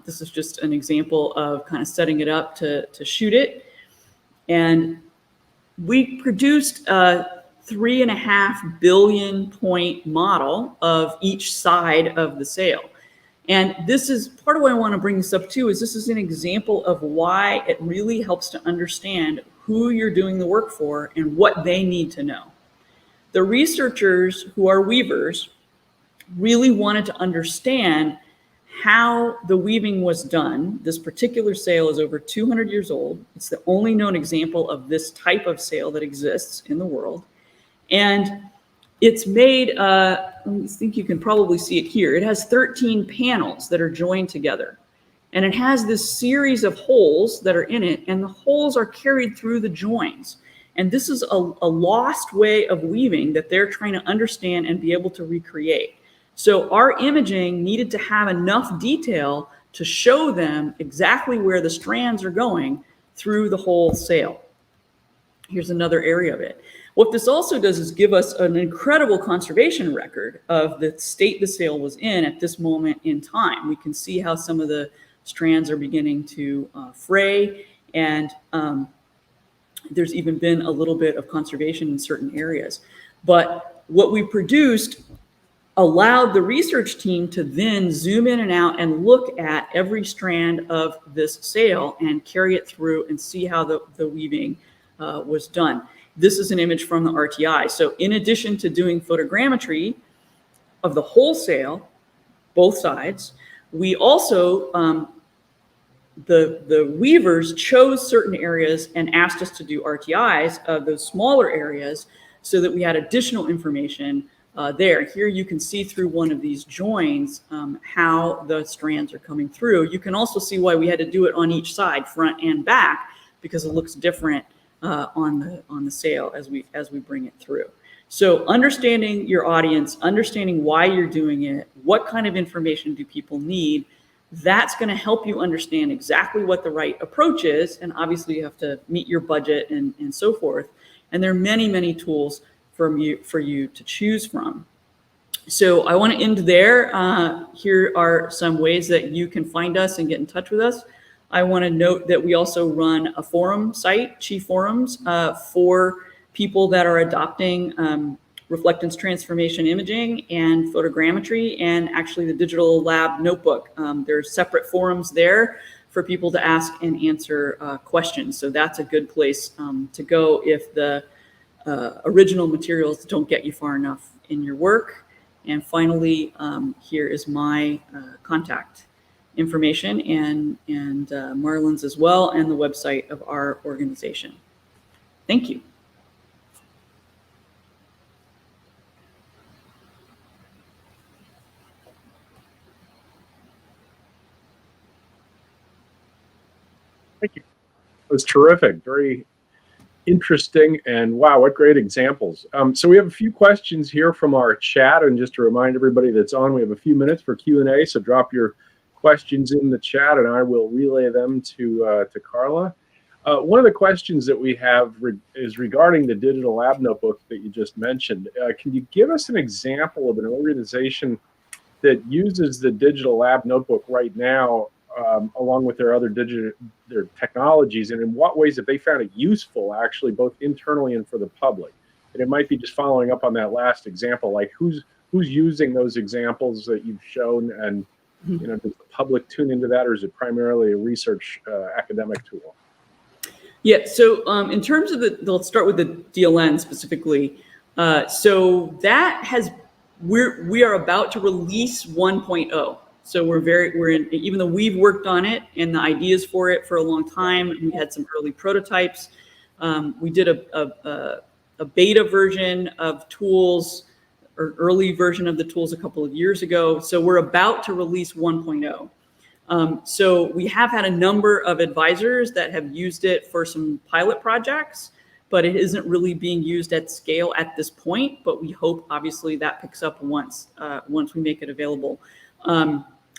This is just an example of kind of setting it up to shoot it. And we produced a 3.5 billion point model of each side of the sail. And this is part of why I want to bring this up too, is this is an example of why it really helps to understand who you're doing the work for and what they need to know. The researchers who are weavers really wanted to understand how the weaving was done. This particular sail is over 200 years old. It's the only known example of this type of sail that exists in the world. And it's made, I think you can probably see it here. It has 13 panels that are joined together. And it has this series of holes that are in it, and the holes are carried through the joins. And this is a lost way of weaving that they're trying to understand and be able to recreate. So our imaging needed to have enough detail to show them exactly where the strands are going through the whole sail. Here's another area of it. What this also does is give us an incredible conservation record of the state the sail was in at this moment in time. We can see how some of the strands are beginning to fray, and there's even been a little bit of conservation in certain areas. But what we produced allowed the research team to then zoom in and out and look at every strand of this sail and carry it through and see how the weaving was done. This is an image from the RTI. So in addition to doing photogrammetry of the whole sail, both sides, we also, the weavers chose certain areas and asked us to do RTIs of those smaller areas so that we had additional information there. Here you can see through one of these joins how the strands are coming through. You can also see why we had to do it on each side, front and back, because it looks different on the sail as we bring it through. So understanding your audience, understanding why you're doing it, what kind of information do people need, that's going to help you understand exactly what the right approach is. And obviously you have to meet your budget and so forth. And there are many, many tools for you to choose from. So I want to end there. Here are some ways that you can find us and get in touch with us. I want to note that we also run a forum site, Chi Forums, for people that are adopting reflectance transformation imaging and photogrammetry, and actually the digital lab notebook. There's separate forums there for people to ask and answer questions. So that's a good place to go if the original materials don't get you far enough in your work. And finally, here is my contact information and Marlon's as well, and the website of our organization. Thank you. Thank you. It was terrific. Very interesting, and wow, what great examples. So we have a few questions here from our chat, and just to remind everybody that's on, we have a few minutes for Q&A, so drop your questions in the chat and I will relay them to Carla. One of the questions that we have is regarding the digital lab notebook that you just mentioned. Can you give us an example of an organization that uses the digital lab notebook right now along with their other their technologies, and in what ways have they found it useful actually both internally and for the public? And it might be just following up on that last example, like who's using those examples that you've shown, and you know, does the public tune into that, or is it primarily a research academic tool? Yeah, so in terms of let's start with the DLN specifically. So that we are about to release 1.0. So we're in, even though we've worked on it and the ideas for it for a long time, we had some early prototypes. We did a beta version of tools, or early version of the tools a couple of years ago. So we're about to release 1.0. So we have had a number of advisors that have used it for some pilot projects, but it isn't really being used at scale at this point. But we hope, obviously, that picks up once we make it available.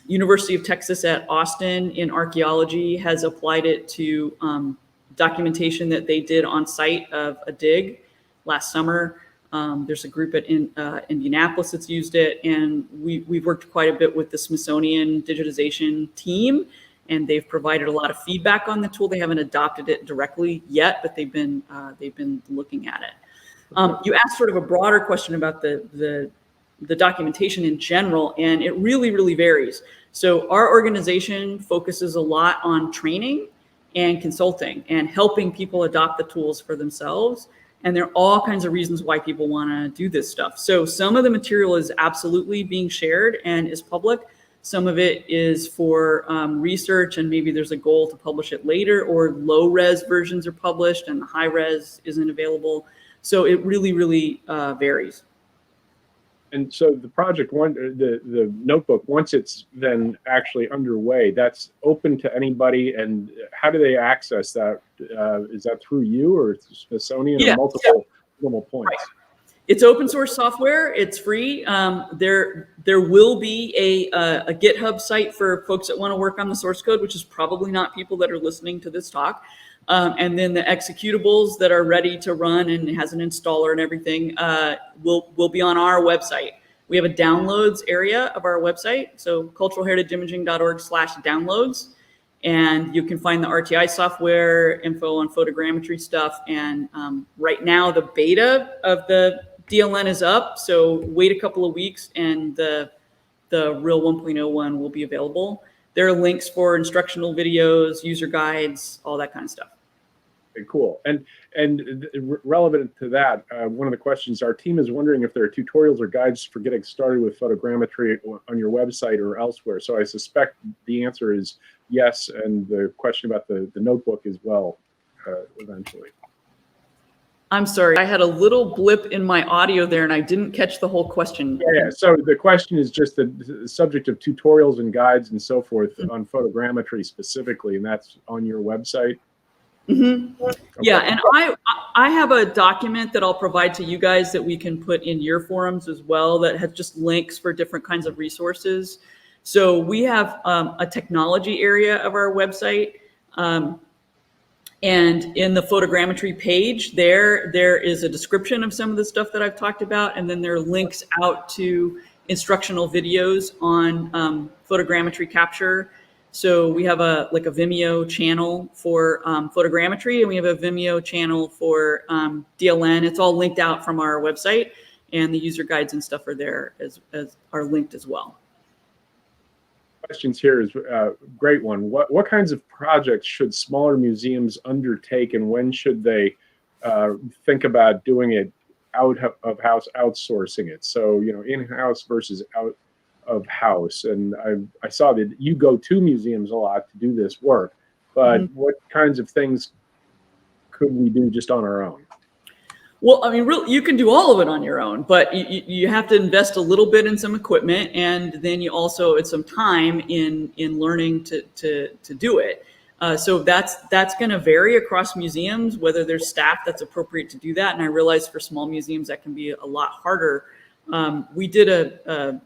University of Texas at Austin in archaeology has applied it to documentation that they did on site of a dig last summer. There's a group at Indianapolis that's used it, and we've worked quite a bit with the Smithsonian digitization team, and they've provided a lot of feedback on the tool. They haven't adopted it directly yet, but they've been looking at it. You asked sort of a broader question about the documentation in general, and it really varies. So our organization focuses a lot on training and consulting and helping people adopt the tools for themselves. And there are all kinds of reasons why people want to do this stuff. So some of the material is absolutely being shared and is public. Some of it is for research, and maybe there's a goal to publish it later, or low res versions are published and the high res isn't available. So it really varies. And so the project, the notebook, once it's then actually underway, that's open to anybody. And how do they access that? Is that through you or Smithsonian, or multiple points? Right. It's open source software. It's free. There will be a GitHub site for folks that want to work on the source code, which is probably not people that are listening to this talk. And then the executables that are ready to run and has an installer and everything will be on our website. We have a downloads area of our website, so culturalheritageimaging.org/downloads. And you can find the RTI software, info on photogrammetry stuff. And right now the beta of the DLN is up, so wait a couple of weeks and the real 1.0 one will be available. There are links for instructional videos, user guides, all that kind of stuff. Okay, cool. And relevant to that, one of the questions, our team is wondering if there are tutorials or guides for getting started with photogrammetry on your website or elsewhere. So I suspect the answer is yes, and the question about the notebook as well, eventually. I'm sorry, I had a little blip in my audio there and I didn't catch the whole question. Yeah, so the question is just the subject of tutorials and guides and so forth on photogrammetry specifically, and that's on your website? Mm-hmm. Okay. Yeah, and I have a document that I'll provide to you guys that we can put in your forums as well that has just links for different kinds of resources. So we have a technology area of our website. And in the photogrammetry page, there is a description of some of the stuff that I've talked about, and then there are links out to instructional videos on photogrammetry capture. So we have a Vimeo channel for photogrammetry, and we have a Vimeo channel for DLN. It's all linked out from our website, and the user guides and stuff are there as are linked as well. Questions here is a great one. What kinds of projects should smaller museums undertake, and when should they think about doing it out of house, outsourcing it? So, in-house versus out of house. And I saw that you go to museums a lot to do this work, but what kinds of things could we do just on our own? Well, I mean, really, you can do all of it on your own, but you have to invest a little bit in some equipment, and then you also it's some time in learning to do it. So that's going to vary across museums, whether there's staff that's appropriate to do that. And I realize for small museums that can be a lot harder. We did a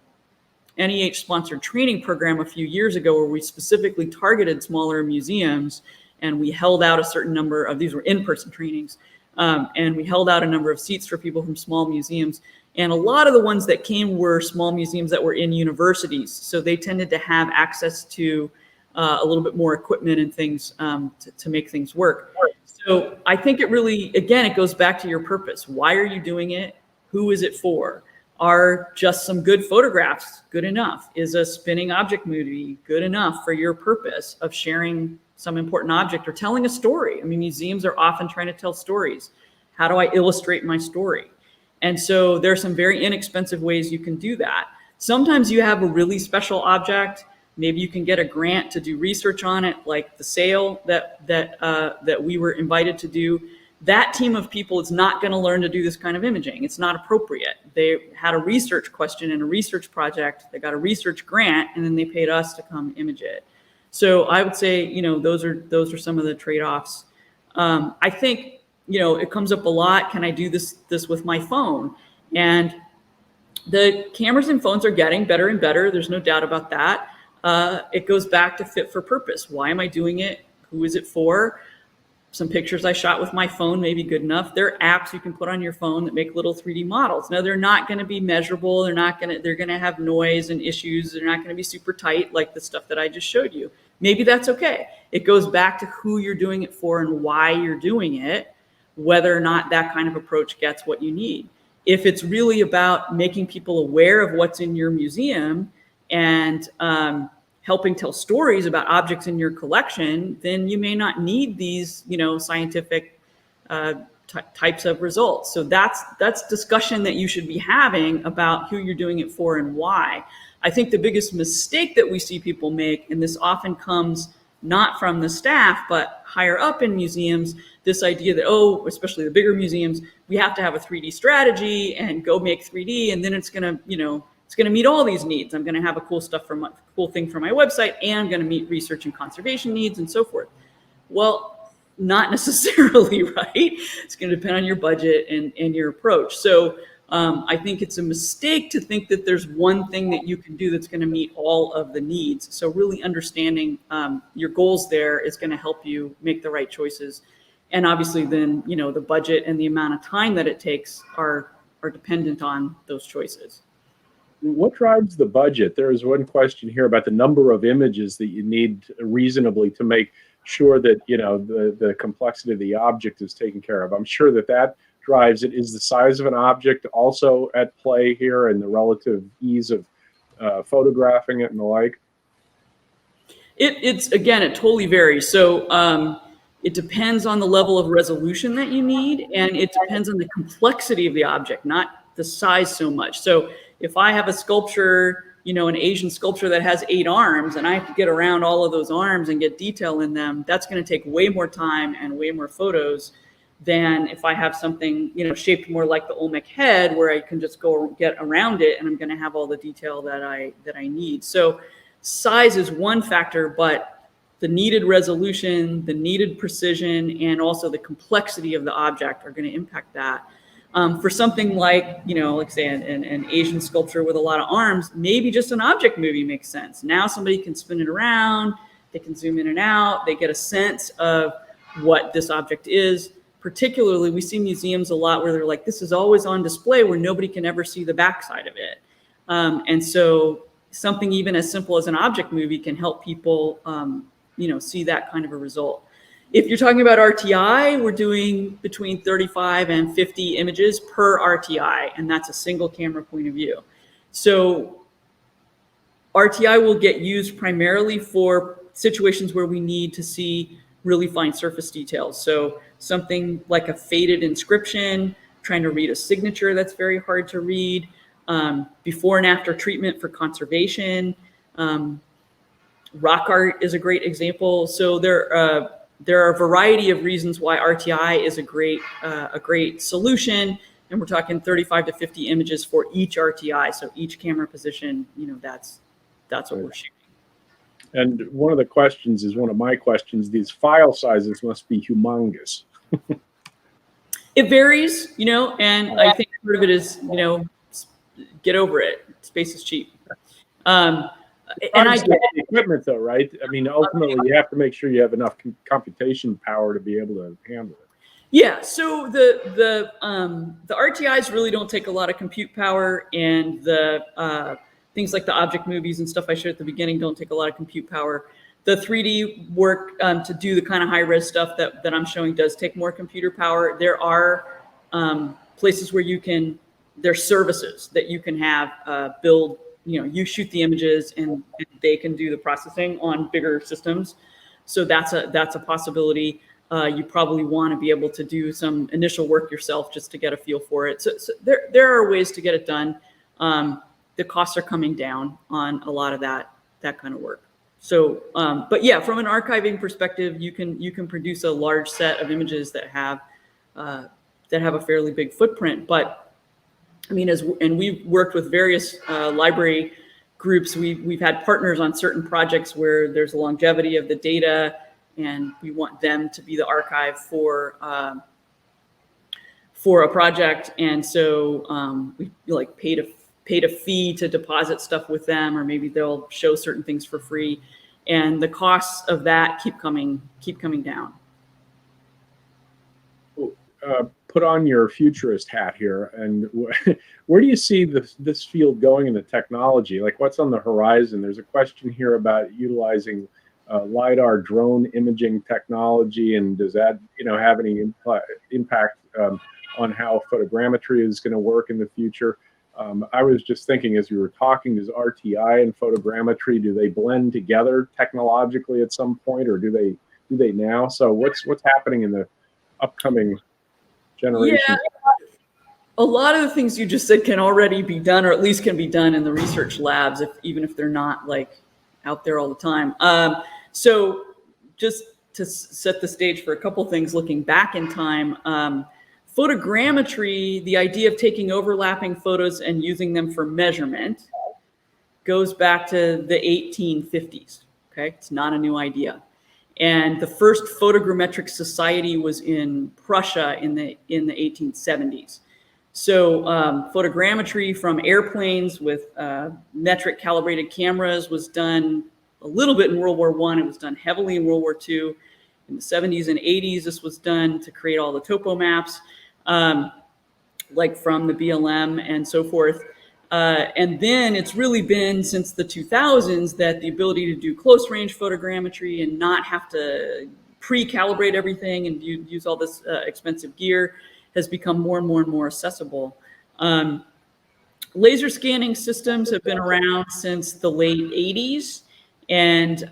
NEH sponsored training program a few years ago where we specifically targeted smaller museums, and we held out a certain number of these were in-person trainings. And we held out a number of seats for people from small museums. And a lot of the ones that came were small museums that were in universities. So they tended to have access to a little bit more equipment and things to make things work. So I think it really, again, it goes back to your purpose. Why are you doing it? Who is it for? Are just some good photographs good enough? Is a spinning object movie good enough for your purpose of sharing some important object or telling a story? I mean, museums are often trying to tell stories. How do I illustrate my story? And so there are some very inexpensive ways you can do that. Sometimes you have a really special object. Maybe you can get a grant to do research on it, like the sale that we were invited to do. That team of people is not going to learn to do this kind of imaging. It's not appropriate. They had a research question and a research project. They got a research grant, and then they paid us to come image it. So I would say, those are some of the trade-offs. I think, it comes up a lot. Can I do this with my phone? And the cameras and phones are getting better and better. There's no doubt about that. It goes back to fit for purpose. Why am I doing it? Who is it for? some pictures I shot with my phone may be good enough. There are apps you can put on your phone that make little 3D models. Now, they're not going to be measurable. They're going to have noise and issues. They're not going to be super tight like the stuff that I just showed you. Maybe that's okay. It goes back to who you're doing it for and why you're doing it, whether or not that kind of approach gets what you need. If it's really about making people aware of what's in your museum and helping tell stories about objects in your collection, then you may not need these, scientific types of results. So that's discussion that you should be having about who you're doing it for and why. I think the biggest mistake that we see people make, and this often comes not from the staff, but higher up in museums, this idea that, especially the bigger museums, we have to have a 3D strategy and go make 3D, and then it's going to meet all these needs. I'm going to have a cool thing for my website, and I'm going to meet research and conservation needs and so forth. Well, not necessarily, right? It's going to depend on your budget and your approach. So I think it's a mistake to think that there's one thing that you can do that's going to meet all of the needs. So really understanding your goals there is going to help you make the right choices. And obviously then, the budget and the amount of time that it takes are dependent on those choices. What drives the budget? There is one question here about the number of images that you need reasonably to make sure that the complexity of the object is taken care of. I'm sure that drives it. Is the size of an object also at play here, and the relative ease of photographing it and the like? It totally varies. So it depends on the level of resolution that you need, and it depends on the complexity of the object, not the size so much. So if I have a sculpture, an Asian sculpture that has 8 arms, and I have to get around all of those arms and get detail in them, that's going to take way more time and way more photos than if I have something, shaped more like the Olmec head, where I can just go get around it and I'm going to have all the detail that I need. So size is one factor, but the needed resolution, the needed precision, and also the complexity of the object are going to impact that. For something like, like say an Asian sculpture with a lot of arms, maybe just an object movie makes sense. Now somebody can spin it around, they can zoom in and out, they get a sense of what this object is. Particularly, we see museums a lot where they're like, this is always on display where nobody can ever see the backside of it. And so something even as simple as an object movie can help people, see that kind of a result. If you're talking about RTI, we're doing between 35 and 50 images per RTI, and that's a single camera point of view. So RTI will get used primarily for situations where we need to see really fine surface details. So something like a faded inscription, trying to read a signature that's very hard to read, before and after treatment for conservation. Rock art is a great example. So there are a variety of reasons why RTI is a great solution, and we're talking 35 to 50 images for each RTI. So each camera position, that's what we're shooting. And one of my questions, these file sizes must be humongous. It varies, and I think part of it is, get over it. Space is cheap. And I get the equipment though, right? I mean, ultimately you have to make sure you have enough computation power to be able to handle it. Yeah, so the RTIs really don't take a lot of compute power, and the things like the object movies and stuff I showed at the beginning don't take a lot of compute power. The 3D work to do the kind of high-res stuff that I'm showing does take more computer power. There are places where there's services that you can have build, you shoot the images and they can do the processing on bigger systems. So that's a possibility. You probably want to be able to do some initial work yourself just to get a feel for it. So there are ways to get it done. The costs are coming down on a lot of that kind of work. So, but yeah, from an archiving perspective, you can produce a large set of images that have a fairly big footprint. But I mean, and we've worked with various library groups. We've had partners on certain projects where there's a longevity of the data, and we want them to be the archive for a project. And so we paid a fee to deposit stuff with them, or maybe they'll show certain things for free, and the costs of that keep coming down. put on your futurist hat here, and where do you see this field going in the technology? Like, what's on the horizon? There's a question here about utilizing LiDAR drone imaging technology, and does that have any impact on how photogrammetry is going to work in the future? I was just thinking as we were talking, does RTI and photogrammetry, do they blend together technologically at some point, or do they now? So what's happening in the upcoming generation? Yeah, a lot of the things you just said can already be done, or at least can be done in the research labs, even if they're not like out there all the time. So just to set the stage for a couple things, looking back in time, photogrammetry, the idea of taking overlapping photos and using them for measurement, goes back to the 1850s. Okay, it's not a new idea. And the first photogrammetric society was in Prussia in the 1870s. So photogrammetry from airplanes with metric calibrated cameras was done a little bit in World War I. It was done heavily in World War II. In the 70s and 80s, this was done to create all the topo maps, like from the BLM and so forth. And then it's really been since the 2000s that the ability to do close range photogrammetry and not have to pre-calibrate everything and use all this expensive gear has become more and more and more accessible. Laser scanning systems have been around since the late 80s. And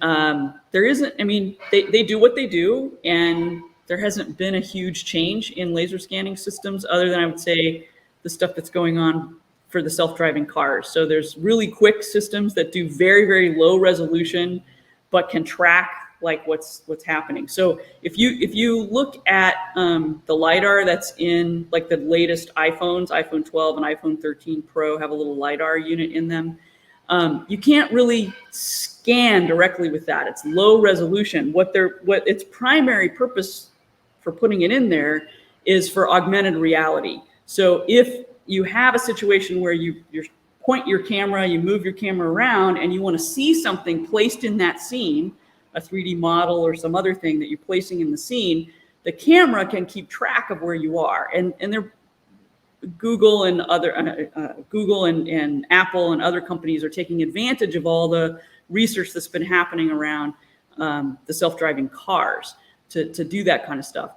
there isn't, I mean, they do what they do, and there hasn't been a huge change in laser scanning systems other than, I would say, the stuff that's going on for the self-driving cars. So there's really quick systems that do very, very low resolution, but can track like what's happening. So if you look at the LiDAR that's in like the latest iPhones, iPhone 12 and iPhone 13 Pro have a little LiDAR unit in them. You can't really scan directly with that. It's low resolution. What its primary purpose for putting it in there is for augmented reality. So if you have a situation where you point your camera, you move your camera around, and you want to see something placed in that scene, a 3D model or some other thing that you're placing in the scene, the camera can keep track of where you are. And they're Google and other Google and Apple and other companies are taking advantage of all the research that's been happening around the self-driving cars to do that kind of stuff.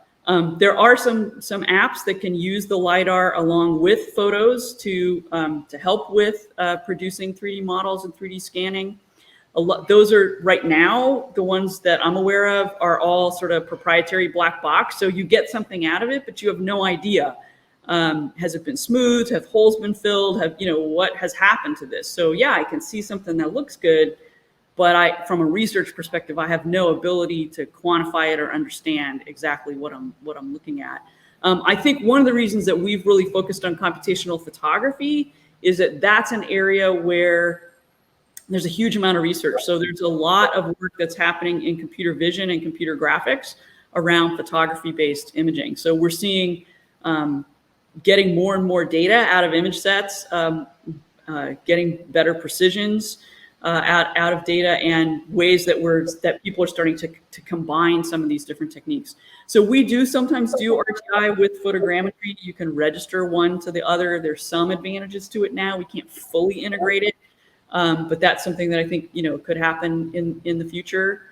There are some apps that can use the LiDAR along with photos to help with producing 3D models and 3D scanning. Those are right now, the ones that I'm aware of are all sort of proprietary black box. So you get something out of it, but you have no idea. Has it been smooth? Have holes been filled? What has happened to this? So yeah, I can see something that looks good, but from a research perspective, I have no ability to quantify it or understand exactly what I'm looking at. I think one of the reasons that we've really focused on computational photography is that that's an area where there's a huge amount of research. So there's a lot of work that's happening in computer vision and computer graphics around photography-based imaging. So we're seeing getting more and more data out of image sets, getting better precisions out of data, and ways that people are starting to combine some of these different techniques. So we do sometimes do RTI with photogrammetry. You can register one to the other. There's some advantages to it now. We can't fully integrate it, but that's something that I think could happen in the future.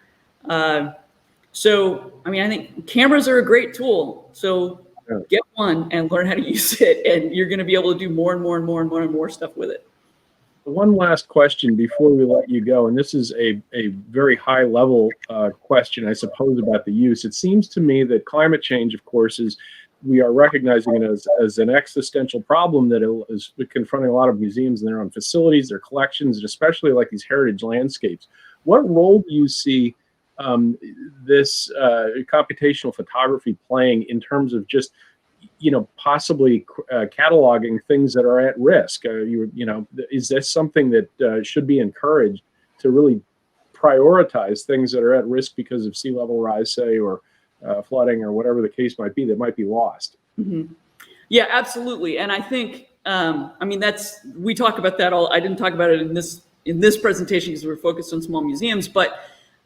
So I mean, I think cameras are a great tool. So get one and learn how to use it, and you're going to be able to do more and more and more and more and more stuff with it. One last question before we let you go, and this is a very high level question, I suppose, about the use. It seems to me that climate change, of course, we are recognizing it as an existential problem that is confronting a lot of museums and their own facilities, their collections, and especially like these heritage landscapes. What role do you see this computational photography playing in terms of just possibly cataloging things that are at risk? Is this something that should be encouraged to really prioritize things that are at risk because of sea level rise, say, or flooding, or whatever the case might be, that might be lost? Mm-hmm. Yeah, absolutely. And I think, we talk about that all. I didn't talk about it in this presentation because we're focused on small museums, but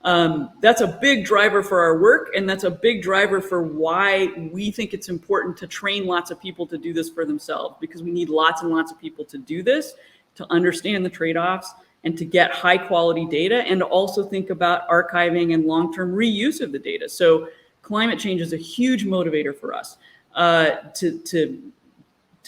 That's a big driver for our work, and that's a big driver for why we think it's important to train lots of people to do this for themselves, because we need lots and lots of people to do this, to understand the trade-offs, and to get high quality data, and to also think about archiving and long-term reuse of the data. So climate change is a huge motivator for us to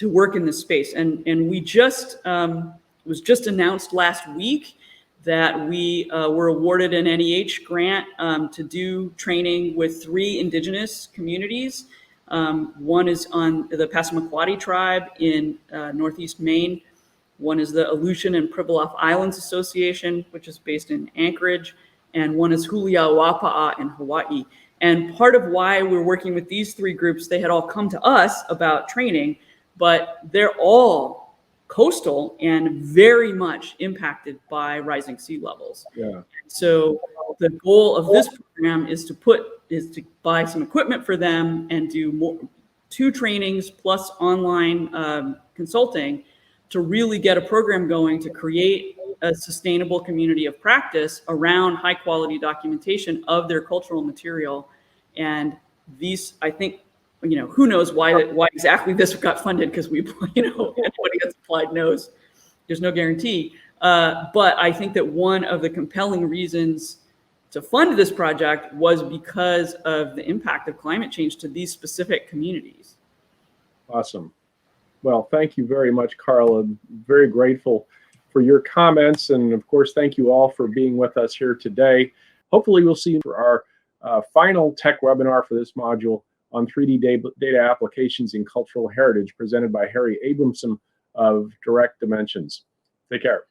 work in this space. And we just, was just announced last week that we were awarded an NEH grant to do training with 3 indigenous communities. One is on the Passamaquoddy tribe in Northeast Maine. One is the Aleutian and Pribilof Islands Association, which is based in Anchorage. And one is Huliawapa'a in Hawaii. And part of why we're working with these 3 groups, they had all come to us about training, but they're all coastal and very much impacted by rising sea levels. Yeah. So the goal of this program is to buy some equipment for them and do 2 trainings plus online consulting to really get a program going to create a sustainable community of practice around high quality documentation of their cultural material. And these, I think, who knows why exactly this got funded, because anybody that's applied knows there's no guarantee. But I think that one of the compelling reasons to fund this project was because of the impact of climate change to these specific communities. Awesome. Well, thank you very much, Carla. Very grateful for your comments. And of course, thank you all for being with us here today. Hopefully we'll see you for our final tech webinar for this module on 3D data applications in cultural heritage, presented by Harry Abramson of Direct Dimensions. Take care.